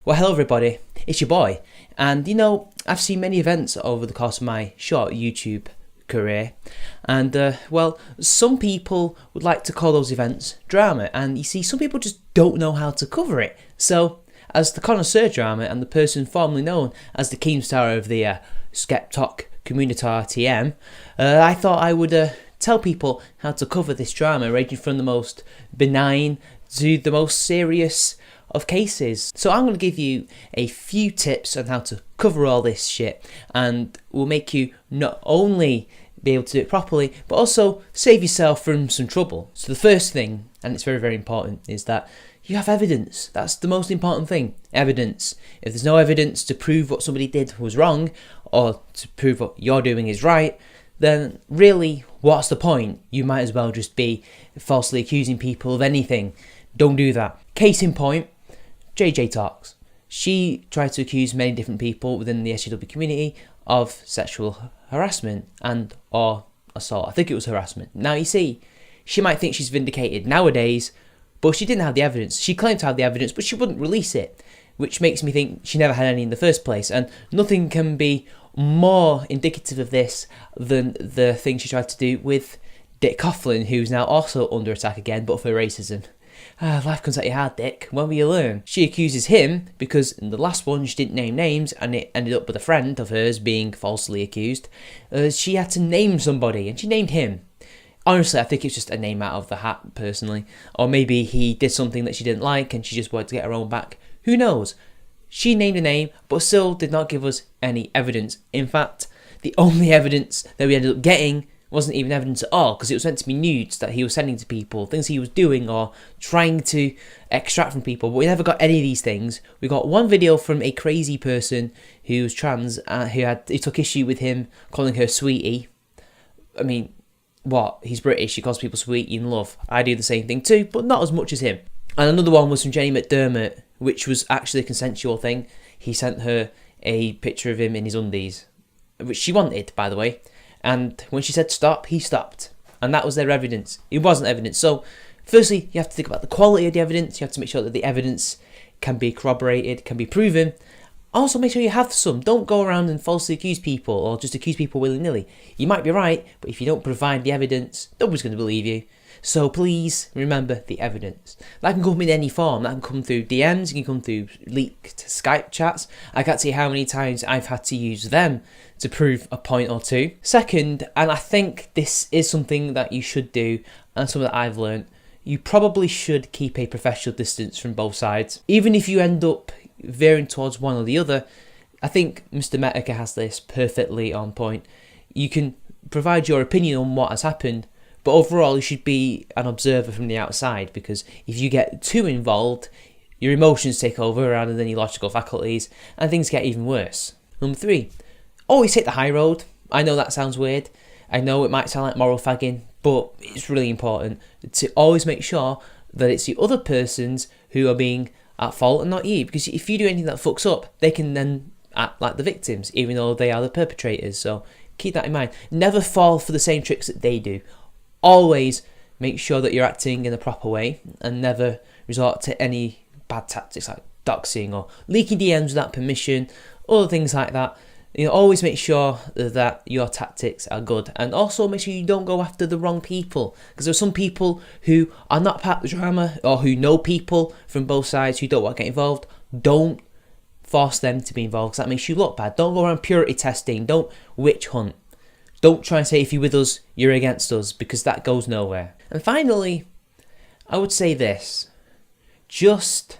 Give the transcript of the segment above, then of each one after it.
Well, hello everybody, it's your boy, and I've seen many events over the course of my short YouTube career, and well, some people would like to call those events drama, and you see, some people just don't know how to cover it. So, as the connoisseur drama and the person formerly known as the Keemstar of the Skeptok Communitar TM, I thought I would tell people how to cover this drama, ranging from the most benign to the most serious of cases. So I'm going to give you a few tips on how to cover all this shit, and will make you not only be able to do it properly, but also save yourself from some trouble. So the first thing, and it's very, very important, is that you have evidence. That's the most important thing. Evidence. If there's no evidence to prove what somebody did was wrong, or to prove what you're doing is right, then really, what's the point? You might as well just be falsely accusing people of anything. Don't do that. Case in point, JJ Talks. She tried to accuse many different people within the SJW community of sexual harassment and or assault. I think it was harassment. Now you see, she might think she's vindicated nowadays, but she didn't have the evidence. She claimed to have the evidence, but she wouldn't release it, which makes me think she never had any in the first place. And nothing can be more indicative of this than the thing she tried to do with Dick Coughlin, who's now also under attack again, but for racism. Life comes at you hard, Dick. When will you learn? She accuses him because in the last one she didn't name names, and it ended up with a friend of hers being falsely accused. She had to name somebody, and she named him. Honestly, I think it's just a name out of the hat, personally. Or maybe he did something that she didn't like and she just wanted to get her own back. Who knows? She named a name, but still did not give us any evidence. In fact, the only evidence that we ended up getting wasn't even evidence at all, because it was meant to be nudes that he was sending to people, things he was doing or trying to extract from people, but we never got any of these things. We got one video from a crazy person who was trans, who took issue with him calling her sweetie. I mean, what? He's British, he calls people sweetie in love. I do the same thing too, but not as much as him. And another one was from Jenny McDermott, which was actually a consensual thing. He sent her a picture of him in his undies, which she wanted, by the way. And when she said stop, he stopped. And that was their evidence. It wasn't evidence. So, firstly, you have to think about the quality of the evidence. You have to make sure that the evidence can be corroborated, can be proven. Also, make sure you have some. Don't go around and falsely accuse people or just accuse people willy-nilly. You might be right, but if you don't provide the evidence, nobody's going to believe you. So please remember the evidence. That can come in any form. That can come through DMs, it can come through leaked Skype chats. I can't see how many times I've had to use them to prove a point or two. Second, and I think this is something that you should do, and something that I've learned, you probably should keep a professional distance from both sides. Even if you end up veering towards one or the other, I think Mr. Metica has this perfectly on point. You can provide your opinion on what has happened, but overall you should be an observer from the outside, because if you get too involved, your emotions take over rather than your logical faculties, and things get even worse. Number 3, always hit the high road. I know that sounds weird. I know it might sound like moral fagging, but it's really important to always make sure that it's the other persons who are being at fault and not you, because if you do anything that fucks up, they can then act like the victims, even though they are the perpetrators. So keep that in mind. Never fall for the same tricks that they do. Always make sure that you're acting in a proper way, and never resort to any bad tactics like doxing or leaking DMs without permission, other things like that. Always make sure that your tactics are good, and also make sure you don't go after the wrong people, because there's some people who are not part of the drama or who know people from both sides who don't want to get involved. Don't force them to be involved, because that makes you look bad. Don't go around purity testing. Don't witch hunt. Don't try and say if you're with us, you're against us, because that goes nowhere. And finally, I would say this. Just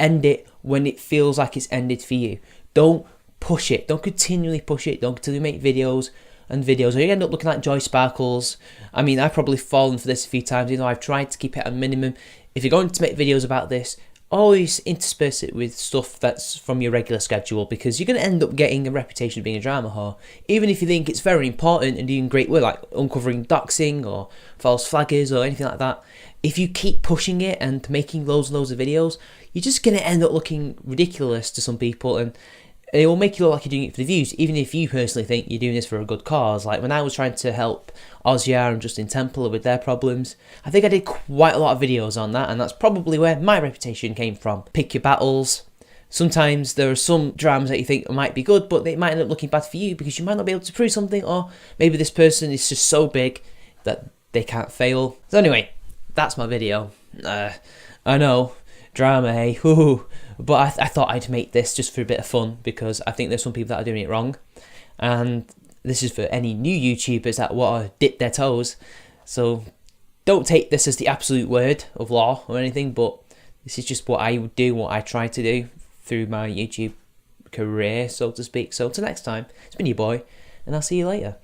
end it when it feels like it's ended for you. Don't push it. Don't continually push it. Don't continually make videos and videos, or you end up looking like Joy Sparkles. I mean, I've probably fallen for this a few times, even though I've tried to keep it at a minimum. If you're going to make videos about this, always intersperse it with stuff that's from your regular schedule, because you're going to end up getting a reputation of being a drama whore, even if you think it's very important and doing great work, like uncovering doxing or false flaggers or anything like that. If you keep pushing it and making loads and loads of videos, you're just going to end up looking ridiculous to some people, and it will make you look like you're doing it for the views, even if you personally think you're doing this for a good cause. Like when I was trying to help Ozzyar and Justin Temple with their problems, I think I did quite a lot of videos on that, and that's probably where my reputation came from. Pick your battles, sometimes there are some dramas that you think might be good, but they might end up looking bad for you because you might not be able to prove something, or maybe this person is just so big that they can't fail. So anyway, that's my video. I know, drama, hey, but I thought I'd make this just for a bit of fun because I think there's some people that are doing it wrong, and this is for any new YouTubers that want to dip their toes. So don't take this as the absolute word of law or anything, but this is just what I would do, what I try to do through my YouTube career, so to speak. So till next time, it's been your boy, and I'll see you later.